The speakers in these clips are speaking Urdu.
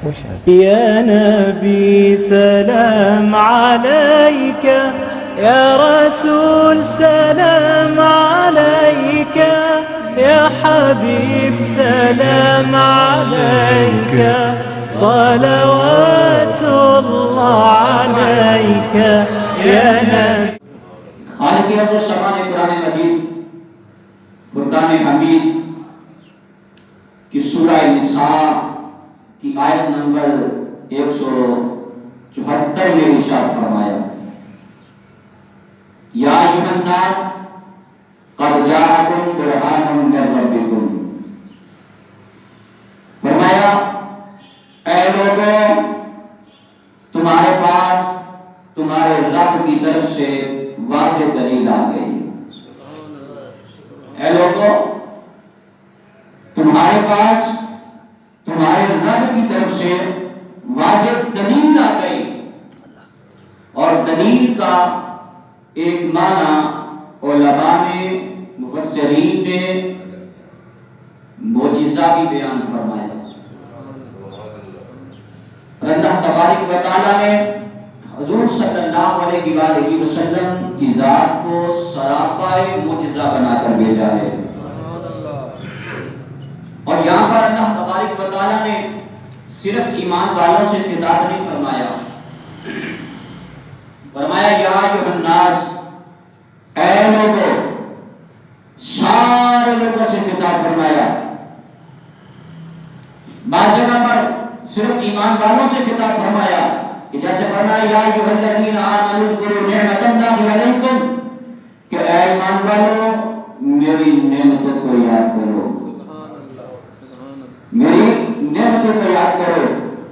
يا نبي سلام عليك، يا رسول سلام عليك، يا حبيب سلام عليك، صلوات الله عليك يا نبي. خالق ارض و سما نے قرآن مجید فرقان حمید کی سورہ نساء کی آیت نمبر 174 میں ارشاد فرمایا، یا ایھا الناس قد جاءکم برہان من ربکم. فرمایا اے لوگوں، تمہارے پاس تمہارے رب کی طرف سے واضح دلیل آ گئی. اے لوگوں، تمہارے پاس تمہارے رب کی طرف سے واضح دلیل آ گئی. اور دلیل کا ایک معنی علماء نے، مفسرین نے معجزہ بھی بیان فرمایا. اور اللہ تبارک و تعالیٰ نے حضور صلی اللہ علیہ وآلہ وسلم کی ذات کو سراپائے معجزہ بنا کر بھیجا ہے. اور یہاں پر اللہ تبارک و تعالیٰ نے صرف ایمان والوں سے خطاب نہیں فرمایا، فرمایا یا ایھا الناس، اے لوگوں، سارے لوگوں سے خطاب فرمایا. بعض جگہ پر صرف ایمان والوں سے خطاب فرمایا، جیسے فرمایا یا ایھا الذین آمنوا اذکروا نعمت اللہ علیکم، کہ اے ایمان والوں میری نعمتوں کو یاد کرو، میری نعمتوں کو یاد کرو.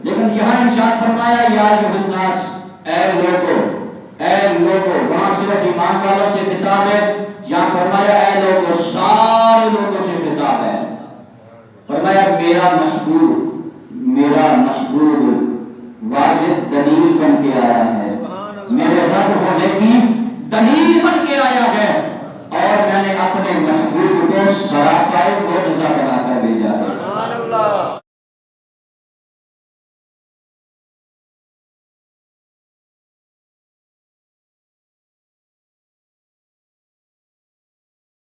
لیکن یہاں ارشاد فرمایا یا ایھا الناس، اے لوگوں، اے لوگوں. وہاں صرف ایمان والوں سے خطاب ہے، یہاں فرمایا اے لوگوں، سارے لوگوں سے خطاب ہے. فرمایا میرا محبوب واضح دلیل بن کے آیا ہے، میرے رب ہونے کی دلیل بن کے آیا ہے، اور میں نے اپنے محبوب کو سراپائے